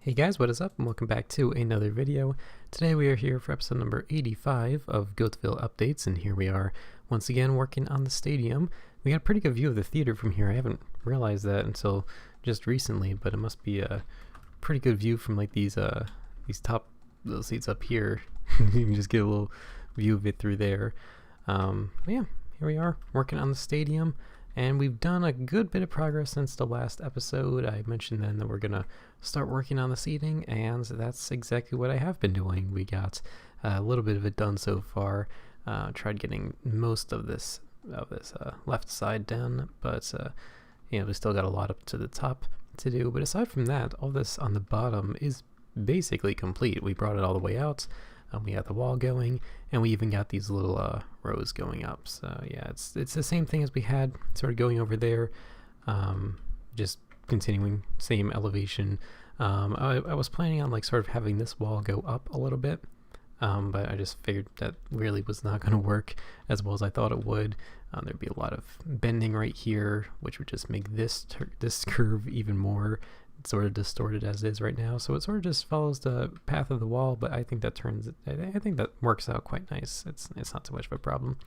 Hey guys, what is up, and welcome back to another video. Today we are here for episode number 85 of Goattville Updates, and here we are once again working on the stadium. We got a pretty good view of the theater from here. I haven't realized that until just recently, but it must be a pretty good view from like these top little seats up here. You can just get a little view of it through there. Yeah, here we are working on the stadium. And we've done a good bit of progress since the last episode. I mentioned then that we're going to start working on the seating, and that's exactly what I have been doing. We got a little bit of it done so far. Tried getting most of this left side done, but we still got a lot up to the top to do. But aside from that, all this on the bottom is basically complete. We brought it all the way out. We got the wall going, and we even got these little rows going up. So yeah, it's the same thing as we had sort of going over there, just continuing same elevation. I was planning on like sort of having this wall go up a little bit, but I just figured that really was not going to work as well as I thought it would. There'd be a lot of bending right here, which would just make this curve even more sort of distorted as it is right now. So it sort of just follows the path of the wall, but I think that works out quite nice. It's not too much of a problem.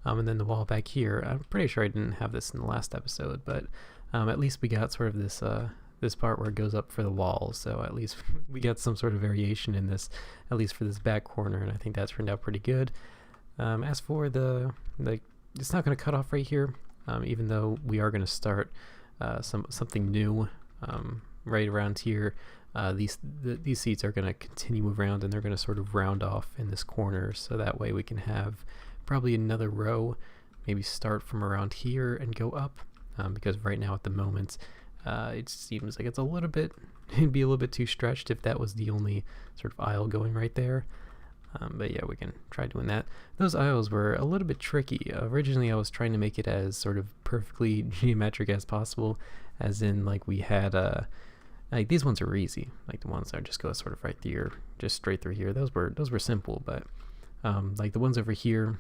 And then the wall back here, I'm pretty sure I didn't have this in the last episode, but at least we got sort of this part where it goes up for the wall, so at least we got some sort of variation in this, at least for this back corner, and I think that turned out pretty good. As for it's not going to cut off right here, even though we are going to start something new right around here. These seats are going to continue around, and they're going to sort of round off in this corner, so that way we can have probably another row, maybe start from around here and go up, because right now at the moment it seems like it's it'd be a little bit too stretched if that was the only sort of aisle going right there. But yeah, we can try doing that. Those aisles were a little bit tricky. Originally I was trying to make it as sort of perfectly geometric as possible, as in like we had like these ones are easy, like the ones that just go sort of right here, just straight through here. Those were simple, but like the ones over here,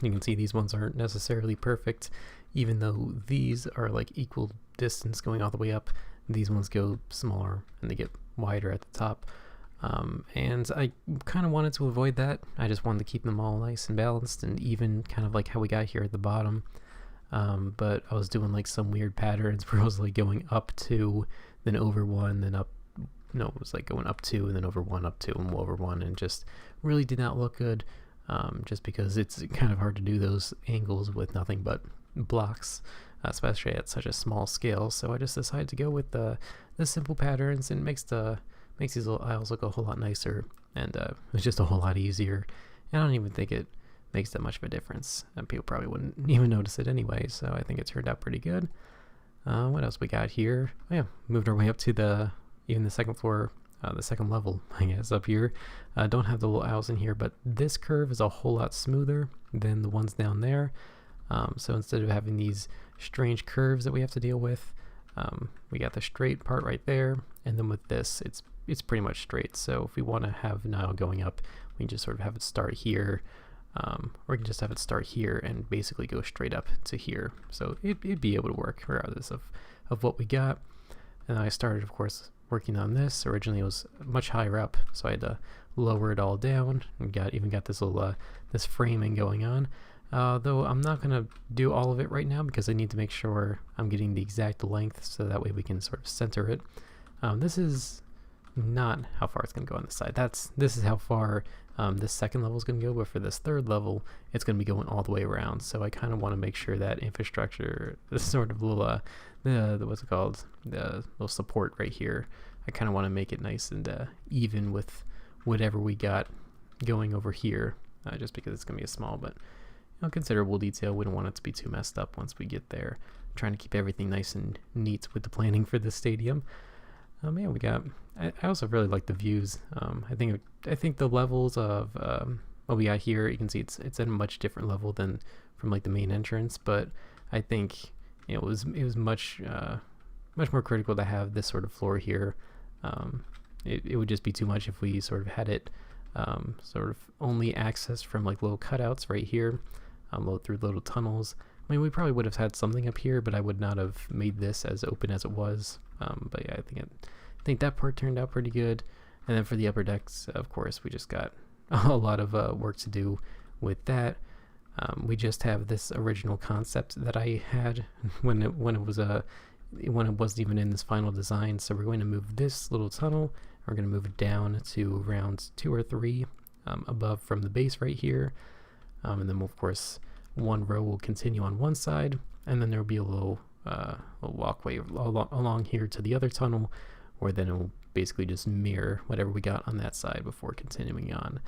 you can see these ones aren't necessarily perfect, even though these are like equal distance going all the way up. These ones go smaller and they get wider at the top. And I kind of wanted to avoid that. I just wanted to keep them all nice and balanced and even, kind of like how we got here at the bottom. But I was doing like some weird patterns where I was like going up two, then over one, then up. No, it was like going up two and then over one, up two and over one, and just really did not look good. Just because it's kind of hard to do those angles with nothing but blocks, especially at such a small scale. So I just decided to go with the simple patterns, and makes these little aisles look a whole lot nicer, and it's just a whole lot easier. And I don't even think it makes that much of a difference, and people probably wouldn't even notice it anyway, so I think it turned out pretty good. What else we got here? Oh, yeah, moved our way up to even the second floor, the second level, I guess, up here. Don't have the little aisles in here, but this curve is a whole lot smoother than the ones down there. So instead of having these strange curves that we have to deal with, we got the straight part right there, and then with this, it's pretty much straight. So if we want to have now going up, we can just sort of have it start here, or we can just have it start here and basically go straight up to here. So it'd be able to work regardless of what we got. And I started, of course, working on this. Originally it was much higher up, so I had to lower it all down, and even got this little this framing going on. Though I'm not going to do all of it right now because I need to make sure I'm getting the exact length, so that way we can sort of center it. This is not how far it's going to go on the side. This is how far this second level is going to go, but for this third level, it's going to be going all the way around. So I kind of want to make sure that infrastructure, this sort of little, what's it called, the little support right here, I kind of want to make it nice and even with whatever we got going over here, just because it's going to be a small but considerable detail. We don't want it to be too messed up once we get there. I'm trying to keep everything nice and neat with the planning for the stadium. Yeah, we got. I also really like the views. I think the levels of what we got here, you can see it's at a much different level than from like the main entrance. But I think it was much more critical to have this sort of floor here. It would just be too much if we sort of had it sort of only accessed from like little cutouts right here, through little tunnels. I mean, we probably would have had something up here, but I would not have made this as open as it was. But yeah, I think think that part turned out pretty good. And then for the upper decks, of course, we just got a lot of work to do with that. We just have this original concept that I had when it wasn't even in this final design. So we're going to move this little tunnel. We're going to move it down to around 2 or 3 above from the base right here. And then, of course, one row will continue on one side, and then there will be a little walkway along here to the other tunnel, where then it will basically just mirror whatever we got on that side before continuing on.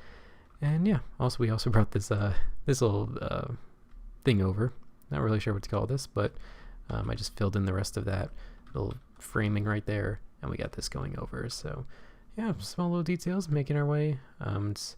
And yeah, we also brought this this little thing over. Not really sure what to call this, but I just filled in the rest of that little framing right there, and we got this going over. So yeah, small little details making our way. It's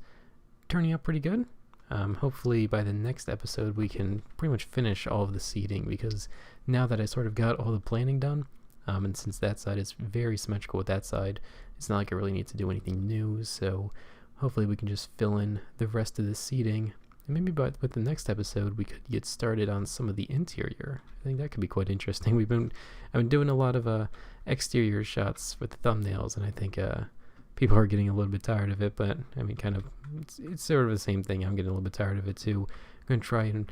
turning out pretty good. Hopefully by the next episode we can pretty much finish all of the seating, because now that I sort of got all the planning done, and since that side is very symmetrical with that side, it's not like I really need to do anything new. So hopefully we can just fill in the rest of the seating, and maybe with the next episode we could get started on some of the interior. I think that could be quite interesting. I've been doing a lot of exterior shots with the thumbnails, and I think people are getting a little bit tired of it, but I mean, kind of, it's sort of the same thing. I'm getting a little bit tired of it too. I'm going to try and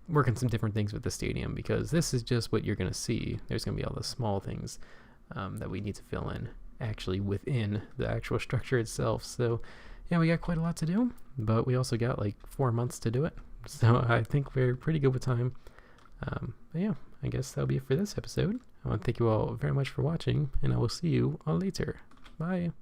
work on some different things with the stadium, because this is just what you're going to see. There's going to be all the small things that we need to fill in actually within the actual structure itself. So yeah, we got quite a lot to do, but we also got like 4 months to do it. So I think we're pretty good with time. But yeah, I guess that'll be it for this episode. I want to thank you all very much for watching, and I will see you all later. Bye.